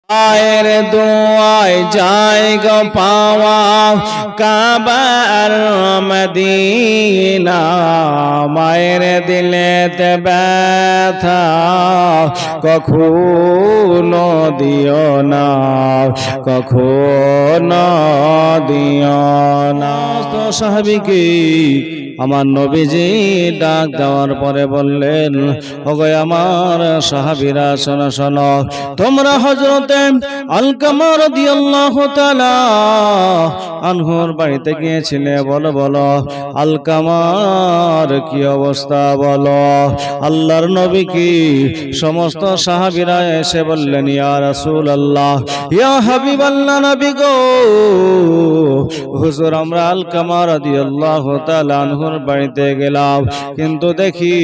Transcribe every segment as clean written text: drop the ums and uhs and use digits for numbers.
আয়ের দোয়ায় যায় গো পাওয়া কাবার মদিনা, মায়ের দিলেতে ব্যথা কখনো দিও না, কখনো দিও না। তো সাহাবীকে আমার নবীজি ডাক দেওয়ার পরে বললেন, ওগো আমার সাহাবীরা শোনো শোনো, তোমরা হযরতে আলকামা রাদিয়াল্লাহু তাআলা আনহুর বাড়িতে গিয়েছিলে, বলো বলো আলকামার কি অবস্থা বলো। আল্লাহর নবী কি সমস্ত সাহাবীরা এসে বললেন, ইয়া রাসূলুল্লাহ, ইয়া হাবিবাল্লাহ, নবী গো, হুজুর আমরা আলকামা রাদিয়াল্লাহু তাআলা আনহুর বাড়িতে গেলাম, কিন্তু দেখি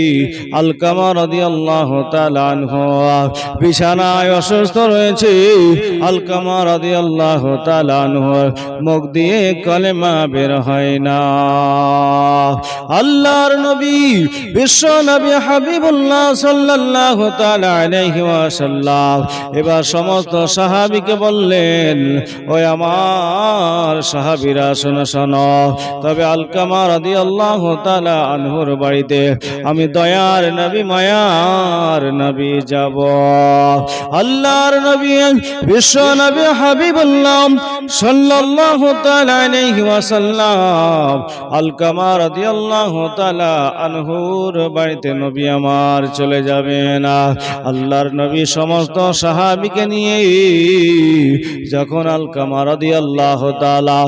আলকামা রাদিয়াল্লাহু তাআলা আনহু বিছানায় অসুস্থ রয়েছে। আলকামা রাদিয়াল্লাহু তাআলা আনহুর মুখ দিয়ে কালেমা বের হয় না। আল্লাহর নবী বিশ্ব নবী হাবিবুল্লাহ সাল্লাল্লাহু তাআলা আলাইহি ওয়াসাল্লাম এবার সমস্ত সাহাবীকে বললেন, ওই আমার সাহাবীরা শোনো শোনো, তবে আলকামা রাদিয়াল্লাহু তাআলা আনহুর বাড়িতে আমি দয়ার নবী মায়ার নবী যাব। আল্লাহর নবী বিশ্ব নবী হাবিবুল্লাহ সাল্লাল্লাহু তাআলা আলাইহি ওয়াসাল্লাম আলকামা রাদিয়াল্লাহু তাআলা আনহুর বাড়িতে নবী আমার চলে যাবেন। আল্লাহর নবী সমস্ত সাহাবীকে নিয়ে যখন আলকামা রাদিয়াল্লাহু তাআলা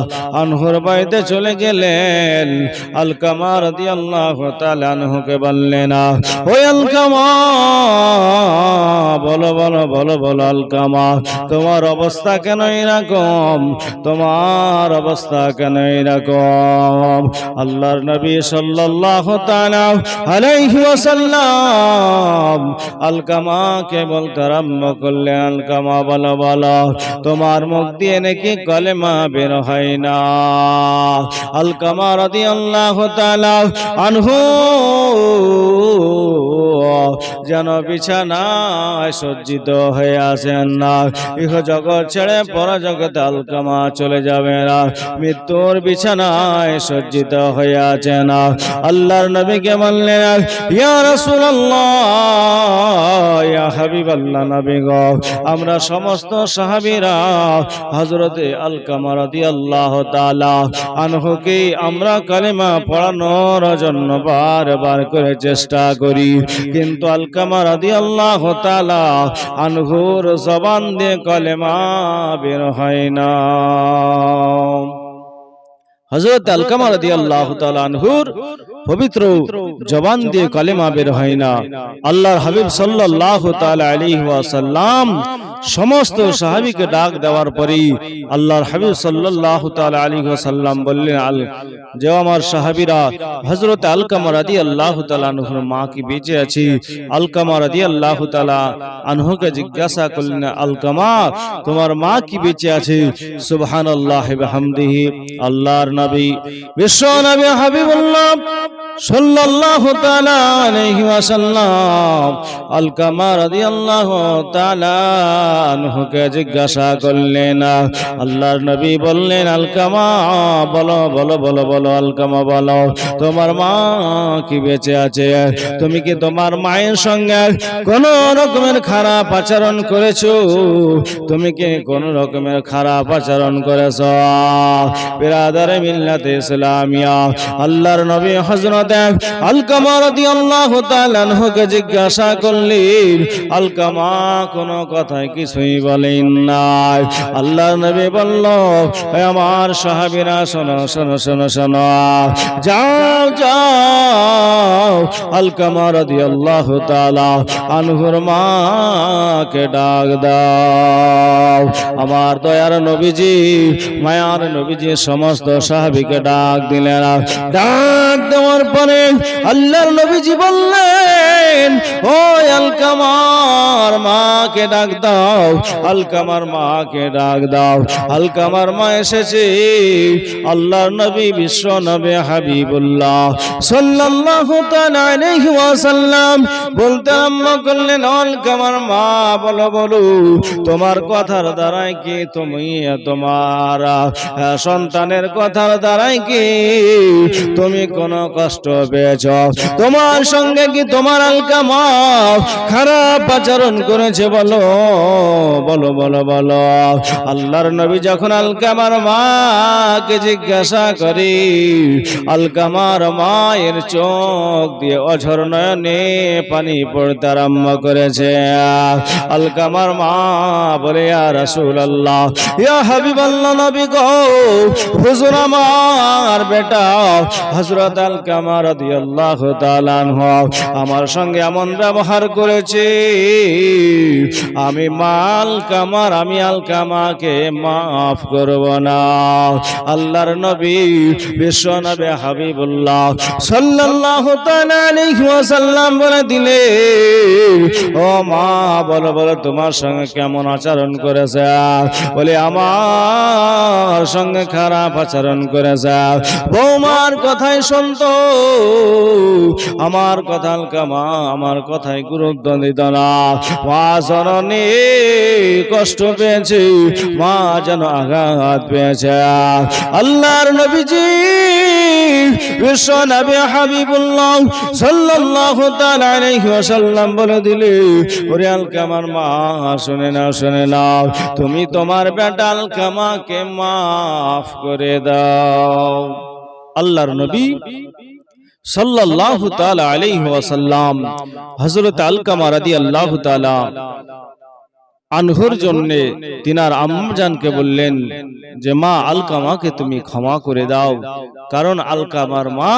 আনহুর বাড়িতে চলে গেলেন, আলকামা রাদিয়াল্লাহু তাআলা আনহুকে বললেন, ওই আলকামা বলো বলো বলো বলো আলকামা, তোমার অবস্থা কেন এরকম, তোমার অবস্থা কেন এরকম। আল্লাহর নবী সাল্লাল্লাহু তাআলা আলাইহি ওয়াসাল্লাম আলকামাকে বলতে আরম্ভ করলেন, আলকামা বলো বলো তোমার মুখ দিয়ে নাকি কালেমা বের হয় না। আলকামা রাদিয়াল্লাহু তাআলা আনহু যেন বিছানায় সজ্জিত হয়ে আসেন না, ইহ জগৎ ছেড়ে পরজগতে আলকামা চলে যাবে না, মৃত্যুর বিছানায় সজ্জিত হয়ে আছেন। আল্লাহর নবীকে বললেন, ইয়া রাসূলুল্লাহ, ইয়া হাবিবাল্লাহ, নবী গো, আমরা সমস্ত সাহাবীরা হযরতে আলকামা রাদিয়াল্লাহু তাআলা আনহুকে আমরা কালেমা পড়ানোর জন্য বারবার করে চেষ্টা করি, কিন্তু আলকামা রাদিয়াল্লাহু তাআলা আনহুর জবান দিয়ে কালেমা বের হয় না। হযরত আলকামা রাদিয়াল্লাহু তাআলা আনহুর পবিত্র জবান দিয়ে কালেমা বের হয় না। আল্লাহর হাবিব সাল্লাল্লাহু তাআলা আলাইহি ওয়াসাল্লাম সমস্ত সাহাবীকে ডাক দেওয়ার পরে আল্লাহর হাবিব সাল্লাল্লাহু তাআলা আলাইহি ওয়াসাল্লাম বললেন, যে আমার সাহাবীরা হযরত আলকামা রাদিয়াল্লাহু তাআলা আনহুর মা কি বেঁচে আছে? আলকামা রাদিয়াল্লাহু তাআলা আনহুকে জিজ্ঞাসা করলেন, আলকামা তোমার মা কি বেঁচে আছে? সুবহানাল্লাহি ওয়া বিহামদিহি। আল্লাহর নবী বিশ্ব নবী হাবিবুল্লাহ সাল্লাল্লাহু তাআলা আলাইহি ওয়াসাল্লাম আলকামা রাদিয়াল্লাহু তাআলা আনহুকে জিজ্ঞাসা করলেন। আল্লাহর নবী বললেন, আলকামা বলো বলো বলো বলো আলকামা বলো তোমার মা কি বেঁচে আছে? তুমি কি তোমার মায়ের সঙ্গে কোন রকমের খারাপ আচরণ করেছো? তুমি কি কোন রকমের খারাপ আচরণ করেছো? বিরাদারে মিল্লাতে ইসলামিয়া আল্লাহর নবী হযরত আলকামা রাদিয়াল্লাহু তাআলা আনহুকে জিজ্ঞাসা করলেন, আলকামা কোন কথাই কিছুই বলেন না। আল্লাহর নবী বলল, আমার সাহাবীরা শোনো শোনো শোনো শোনো, যাও যাও আলকামা রাদিয়াল্লাহু তাআলা আনহুর মাকে ডাক দাও। আমার দয়ার নবীজি মায়ার নবীজি সমস্ত সাহাবীকে ডাক দিলেন। ডাক দেওয়ার পরে আল্লাহর নবীজি বললেন, দিলেন, ও আলকামার মাকে ডাক দাও, আলকামার মাকে ডাক দাও। আলকামার মা এসেছে। আল্লাহর নবী বিশ্ব নবী হাবিবুল্লাহ সাল্লাল্লাহু তাআলা আলাইহি ওয়াসাল্লাম বলতে আরম্ভ করলেন, আলকামার মা বলো বলো, তোমার কথার দ্বারাই কি তুমি তোমার সন্তানের কথার দ্বারাই কি তুমি কোনো কষ্ট পেয়েছ? তোমার সঙ্গে কি তোমার আলকামা খারাপ আচরণ করেছে? বলো বলো বলো বলো। আল্লাহর নবী যখন আলকামার মাকে জিজ্ঞাসা করি, আলকামার মায়ের চোখ দিয়ে অঝর নয়নে পানি পড়তে আরম্ভ করেছে। আলকামার মা বলে, ইয়া রাসূলুল্লাহ, ইয়া হাবিবাল্লাহ, নবী গো, হুজুর আমার বেটা হযরত আলকামা রাদিয়াল্লাহু তাআলা আনহু আমার সঙ্গে এমন ব্যবহার করেছে, আমি আলকামাকে মাফ করব না। আল্লাহর নবী বিশ্ব নবী হাবিবুল্লাহ সাল্লাল্লাহু তাআলা আলাইহি ওয়াসাল্লাম বলে দিলে, ও মা বলো বলো, তোমার সঙ্গে কেমন আচরণ করেছে? বলে, আমার সঙ্গে খারাপ আচরণ করেছে। বৌমার কথাই শুনতো, আমার কথা আলকামা আমার কথায় গুরুত্ব দিত না। মা জননী কষ্ট পেয়েছে, মা যেন আঘাত পেয়েছে। আল্লাহর নবীজি বিশ্ব নবী হাবিবুল্লাহ সাল্লাল্লাহু তাআলা আলাইহি ওয়াসাল্লাম বলে দিলে, ওরে আলকামার মা, শুনে নাও শুনে নাও, তুমি তোমার বেটা আলকামাকে মাফ করে দাও। আল্লাহর নবী সাল্লাল্লাহু তাআলা আলাইহি ওয়াসাল্লাম হযরত আলকামা রাদিয়াল্লাহু তাআলা আনহুর জন্য তিনার আম্মাজানকে বললেন যে, মা আলকামাকে তুমি ক্ষমা করে দাও। কারণ আলকামার মা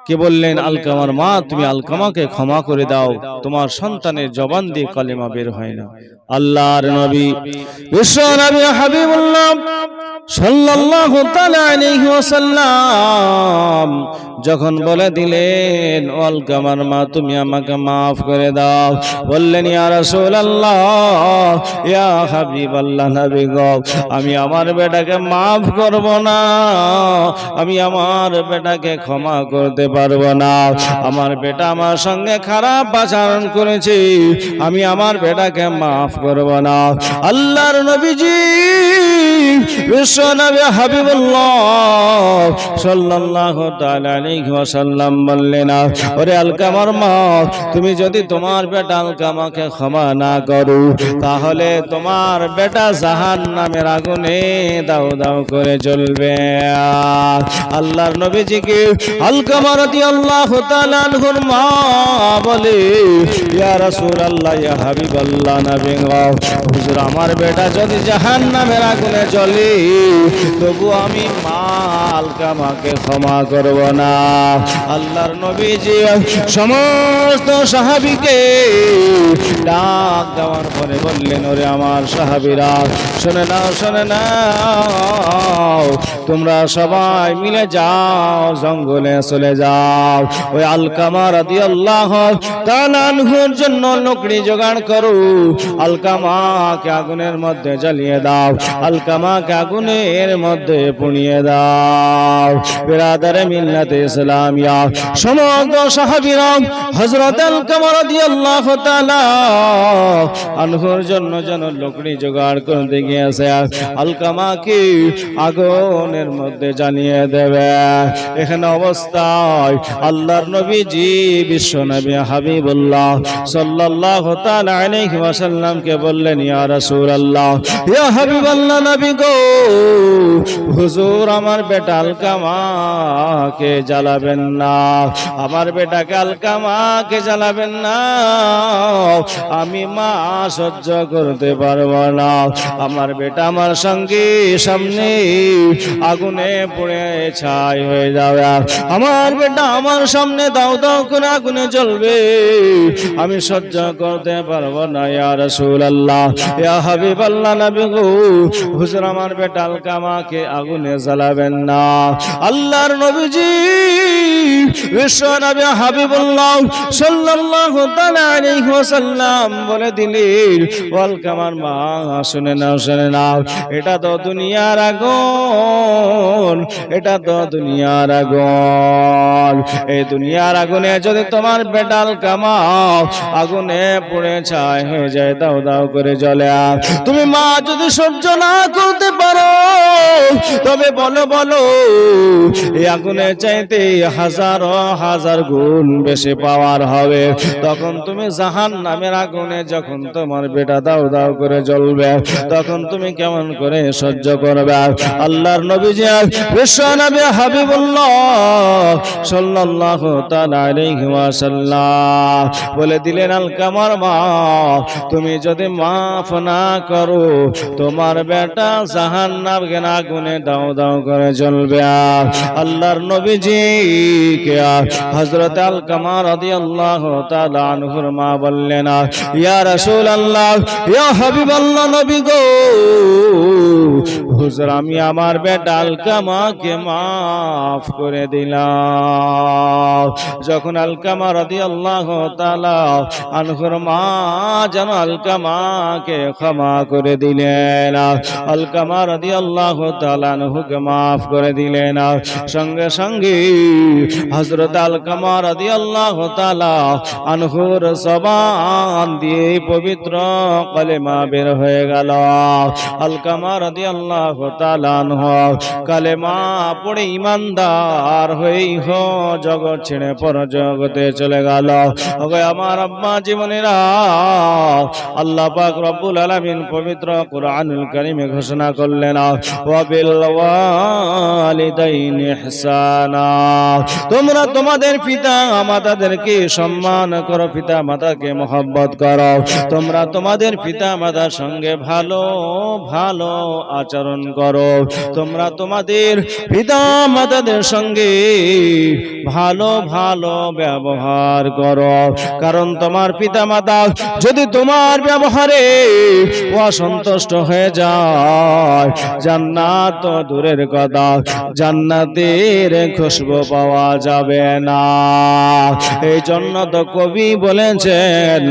কে বললেন, আলকামার মা তুমি আলকামাকে ক্ষমা করে দাও, তোমার সন্তানের জবান দিয়ে কালেমা বের হয় না। আল্লাহর নবী বিশ্ব নবী হাবিবুল্লাহ সাল্লাল্লাহু তাআলা আলাইহি ওয়াসাল্লাম যখন বলে দিলেন, ও আলকামার মা তুমি আমাকে মাফ করে দাও, বললেন, ইয়া রাসূলুল্লাহ, ইয়া হাবিবাল্লাহ, নবী গো, আমি আমার বেটাকে মাফ করব না, আমি আমার বেটাকে ক্ষমা করতে পারবো না। আমার বেটা আমার সঙ্গে খারাপ আচরণ করেছে, আমি আমার বেটাকে মাফ করব না। আল্লাহর নবীজি বিশ্ব নবী হাবিবুল্লাহ সাল্লাল্লাহু তাআলা আলাইহি ওয়াসাল্লাম বললেন, ওরে আলকামার মা, তুমি যদি তোমার বেটা আলকামাকে ক্ষমা না করো, তাহলে তোমার বেটা জাহান্নামের আগুনে দাউ দাউ করে জ্বলবে। আল্লাহর নবীজিকে আলকামা রাদিয়াল্লাহু তাআলা আনহুর মা বলে, ইয়া রাসূলুল্লাহ, ইয়া হাবিবাল্লাহ, নবী গো, হুজুর আমার বেটা যদি জাহান্নামের আগুনে জ্বলে, তবু আমি মা আলকামাকে ক্ষমা করব না। আল্লাহর নবীজি সমস্ত সাহাবীকে ডাক দেওয়ার পরে বললেন, ওরে আমার সাহাবীরা, শুনে নাও শুনে নাও, তোমরা সবাই মিলে যাও, জঙ্গলে চলে যাও, ওই আলকামা রাদিয়াল্লাহু তাআলা আনহুর জন্য লকড়ি জোগাড় করো, আলকামাকে আগুনের মধ্যে জ্বালিয়ে দাও, আলকামাকে আগুনের মধ্যে পুড়িয়ে দাও। বিরাদারে মিল্লাতে ইসলামিয়া সমস্ত সাহাবীরা হযরত আলকামা রাদিয়াল্লাহু তাআলা আনহুর জন্য যেন লকড়ি জোগাড় করতে গিয়েছে, আলকামাকে আগুনের মধ্যে জ্বালিয়ে দেবে। এখানে অবস্থায় আল্লাহর নবীজি বিশ্ব নবী হাবিবুল্লাহ সাল্লাল্লাহু তাআলা আলাইহি ওয়াসাল্লামকে বললেন, ইয়া রাসূলুল্লাহ, ইয়া হাবিবাল্লাহ, নবী গো, হুজুর আমার বেটা আলকামাকে জ্বালাবেন না, আমার বেটাকে আলকামাকে জ্বালাবেন না, আমি মা সহ্য করতে পারবো না। আমার বেটা আমার সঙ্গে সামনে আগুনে পুড়ে ছাই হয়ে যাবে, আমার বেটা আমার সামনে দাও দাও করে আগুনে জ্বলবে, আমি সহ্য করতে পারবো না। ইয়া রাসূলুল্লাহ, ইয়া হাবিবাল্লাহ, নবী গো, হুজুর আমার বেটা আলকামাকে আগুনে জ্বালাবেন না। আল্লাহর নবীজি বিশ্বনবী হাবিবুল্লাহ সাল্লাল্লাহু তাআলা আলাইহি ওয়াসাল্লাম বলে দিলেন, আলকামার মা শুনে নাও, এটা তো দুনিয়ার আগুন, এটা তো দুনিয়ার আগুন। এই দুনিয়ার আগুনে যদি তোমার বেটা আলকামা আগুনে পুড়ে ছাই হয়ে যায়, দাও দাও করে জ্বলে, তুমি মা যদি সহ্য না করতে পারো তবে বলো বলো, এই আগুনে চাইতে হাজার হাজার গুণ বেশি পাওয়ার হবে। তখন তুমি জাহান্নামের আগুনে যখন তোমার বেটা দাও দাও করে জ্বলবে, তখন তুমি কেমন করে সহ্য করবে? আল্লাহর নবীজি বিশ্বনবী হাবিবুল্লাহ সাল্লাল্লাহু তাআলা আলাইহি ওয়াসাল্লাম বলে দিলেন, আলকামার মা তুমি যদি মাফ না করো তোমার বেটা জাহান্নামের আগুনে দাও দাও করে জ্বলবে। আল্লাহর নবীজি কে হযরত আলকামা রাদিয়াল্লাহু তাআলা আনহুর মা বললেন, ইয়া রাসূলুল্লাহ, ইয়া হাবিবাল্লাহ, নবী গো, হুজুর আমি আমার বেটা আলকামাকে মাফ করে দিলাম। যখন আলকামা রাদিয়াল্লাহু তাআলা আনহুর মা যেন আলকামাকে ক্ষমা করে দিলেন, আলকামা রাদিয়াল্লাহু তাআলা আনহুকে মাফ করে দিলেন, সঙ্গে সঙ্গে হযরত আলকামা রাদিয়াল্লাহু তাআলা আনহুর জবান দিয়ে পবিত্র কালেমা বের হয়ে গেল। আলকামা রাদিয়াল্লাহু তাআলা আনহু কালেমা পড়ে ঈমানদার হয়ে জগৎ ছেড়ে পরজগতে চলে গেল। ওগো আমার আম্মা জীবনেরা, আল্লাহ পাক রব্বুল আলামিন পবিত্র কুরআনুল কারীমে ঘোষণা করলেন, ওয়া বিল ওয়ালিদাইনি ইহসানা, তোমরা তোমাদের পিতা মাতাদেরকে সম্মান করো, পিতা মাতাকে মহব্বত করো, তোমরা তোমাদের পিতা মাতার সঙ্গে ভালো ভালো আচরণ করো, তোমরা তোমাদের পিতা মাতাদের সঙ্গে ভালো ভালো ব্যবহার করো। কারণ তোমার পিতা মাতা যদি তোমার ব্যবহারে অসন্তুষ্ট হয়ে যায়, জান্নাত তো দূরের কথা, জান্নাতের খুশবু পাওয়া যাবে না। এই জন্য তো কবি বলেছেন,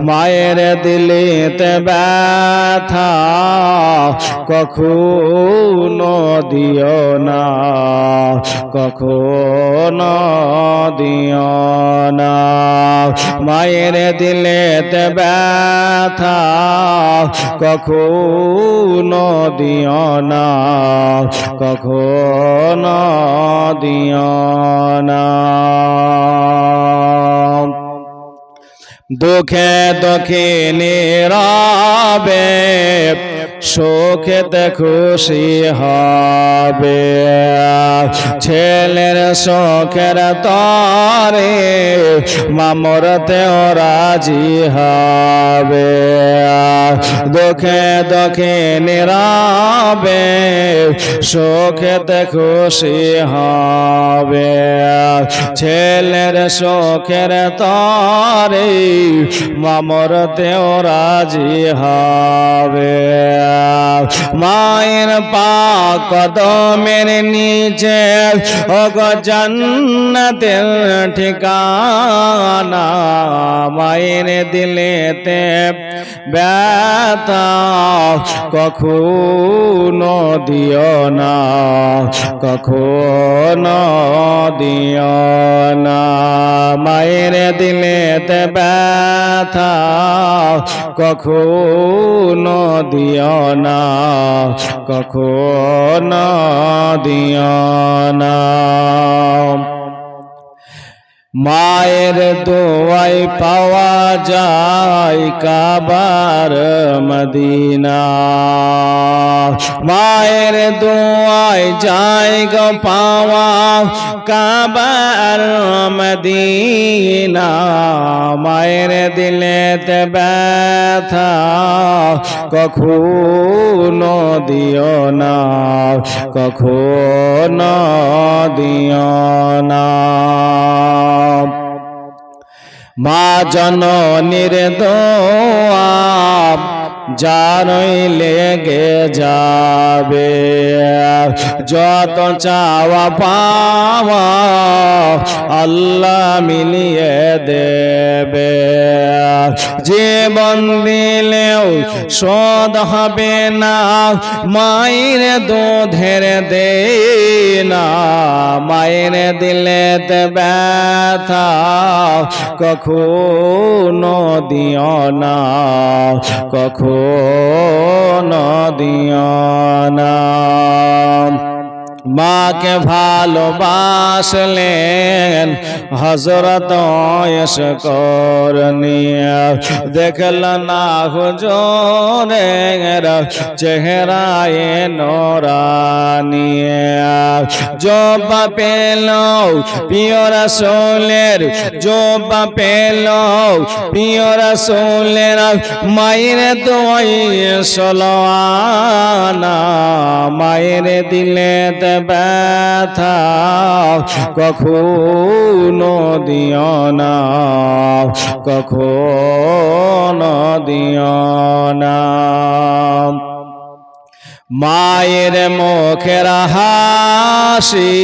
মায়ের দিলেতে ব্যথা কখনো দিও না, কখনো দিও না, মায়ের দিলেতে ব্যথা কখনো দিও না, কখনো দিও না। দুঃখে দুঃখে নীরবে সুখেতে খুশি হবে, ছেলের শোকের তরে মামরতেও রাজি হবে। দুঃখে দুঃখে নীরবে সুখেতে খুশি হবে, ছেলের শোকের তরে মামরতেও রাজি হবে। মায়ের পাক কদমের নিচে ওগো জান্নাতের ঠিকানা, মায়ের দিলেতে ব্যথা কখনো দিও না, কখনো দিও না, মায়ের দিলেতে ব্যথা কখনো দিও না, কখনো দিও না। মায়ের দোয়াই পাওয়া যায় কাবার মদিনা, মায়ের দোয়াই যায় গো পাওয়া কাবার মদিনা, মায়ের দিলেতে ব্যথা কখনো দিও না, কখনো দিও না। মা জননীর দোয়া জানই লেগে যাবে। যত চাওয়া পাওয়া আল্লাহ মিলিয়ে দেবে। জীবন দিলেও শোধ হবে না মায়ের দুধের দেনা। মায়ের দিলে ব্যথা কখনো দিও না, কখনো দিও না। মাকে ভালোবাসলেন হযরত ইশকরনি। দেখল না হুজুরের চেহারায় নূরানি। জবা পেল প্রিয় রাসূলের, জবা পেল প্রিয় রাসূলের মায়ের দোয়ায় সলানা। মায়ের দিলে ব্যথা কখনো দিও না, কখনো দিও না। মায়ের মুখের হাসি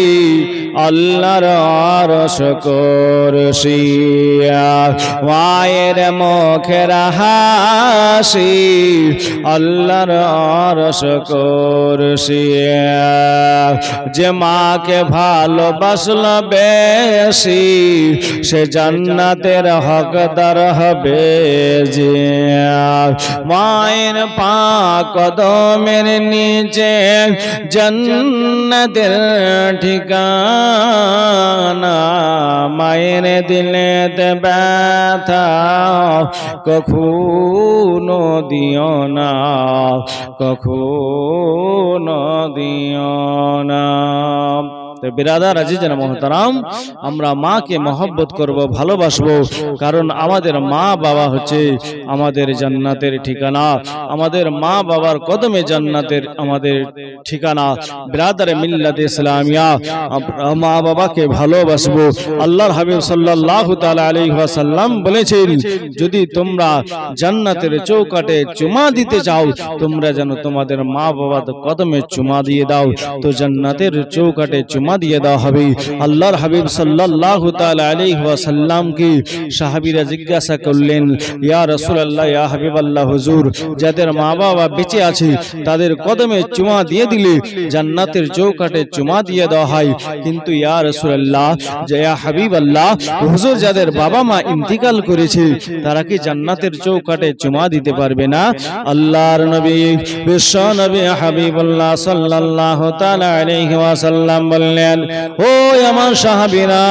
আল্লাহর আরশ কুরসি। মায়ের মুখের হাসি আল্লাহর আরশ কুরসি। যে মাকে ভালোবাসলো বেশি সে জান্নাতের হকদার হবে যে। মায়ের পাক কদমের নিচে জান্নাতের ঠিকানা। মায়ের দিলে ব্যথা কখনো দিও না, কখনো দিও না। তো বিরাদার আজিজের মোহতারাম, আমরা মাকে মহব্বত করব, ভালোবাসবো, কারণ আমাদের মা বাবা হচ্ছে আমাদের জান্নাতের ঠিকানা। আমাদের মা বাবার কদমে জান্নাতের আমাদের ঠিকানা। বিরাদারে মিল্লাত ইসলামিয়া, মা বাবাকে ভালোবাসবো। আল্লাহর হাবিব সাল্লাল্লাহু তাআলা আলাইহি ওয়াসাল্লাম বলেছেন, যদি তোমরা জান্নাতের চৌকাঠে চুমা দিতে চাও, তোমরা যেন তোমাদের মা বাবার কদমে চুমা দিয়ে দাও, তো জান্নাতের চৌকাঠে চুমা দিয়ে দেওয়া হবে। আল্লাহর হাবিব সাল্লাল্লাহু তাআলা আলাইহি ওয়াসাল্লাম কি সাহাবীরা জিজ্ঞাসা করলেন, ইয়া রাসূলুল্লাহ, ইয়া হাবিবাল্লাহ, হুজুর, যাদের মা বাবা বেঁচে আছে তাদের কদমে চুমা দিয়ে দিলে জান্নাতের চৌকাঠে চুমা দিয়ে দেওয়া হয়, কিন্তু ইয়া রাসূলুল্লাহ, ইয়া হাবিবাল্লাহ, হুজুর, যাদের বাবা মা ইন্তিকাল করেছে তারা কি জান্নাতের চৌকাঠে চুমা দিতে পারবে না? আল্লাহর নবী বিশ্ব নবী হাবিবুল্লাহ সাল্লাল্লাহু তাআলা আলাইহি ওয়াসাল্লাম বললেন, ও আমার সাহাবীরা,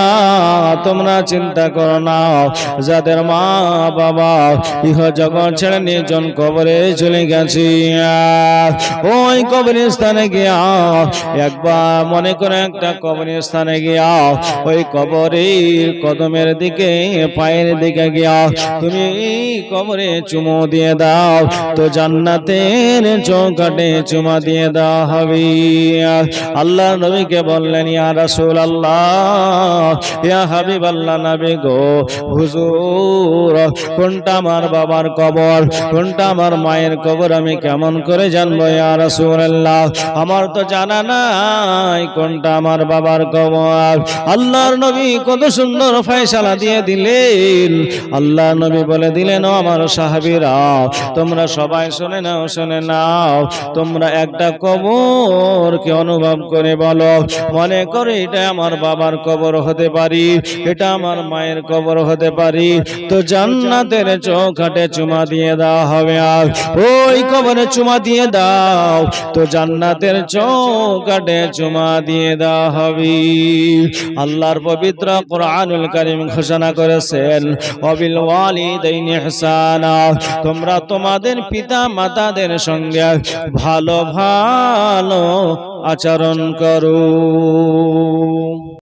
তোমরা চিন্তা করো না, যাদের মা বাবা ইহ জগৎ ছেড়ে নির্জন কবরে চলে গেছে, ওই কবরস্থানে গিয়া একবার মনে করে একটা কবরস্থানে গিয়া ওই কবরের কদমের দিকে পায়ের দিকে গিয়া তুমি কবরে চুমো দিয়ে দাও, তো জান্নাতের চৌকাঠে চুমা দিয়ে দেওয়া হবে। আল্লাহ নবীকে বললেন, ইয়া রাসূলুল্লাহ, ইয়া হাবিবাল্লাহ, নবী গো, হুজুর, কোনটা আমার বাবার কবর, কোনটা আমার মায়ের কবর আমি কেমন করে জানবো ইয়া রাসূলুল্লাহ? আমার তো জানা নাই কোনটা আমার বাবার কবর। আল্লাহর নবী কত সুন্দর ফয়সালা দিয়ে দিলেন। আল্লাহ নবী বলে দিলেন, ও আমার সাহাবীরা, তোমরা সবাই শুনে নাও, শুনে নাও, তোমরা একটা কবরকে অনুভব করে বলো, মনে করে এটা আমার বাবার কবর হতে পারি, এটা আমার মায়ের কবর হতে পারি, তো জান্নাতের চৌকাঠে চুমা দিয়ে দেওয়া হবে। আর ওই কবরে চুমা দিয়ে দাও, তো জান্নাতের চৌকাঠে চুমা দিয়ে দেওয়া হবে। আল্লাহর পবিত্র কোরআনুল কারীম ঘোষণা করেছেন, ওয়াবিল ওয়ালিদাইনি ইহসানা, তোমরা তোমাদের পিতা মাতাদের সঙ্গে ভালো ভালো আচরণ করো।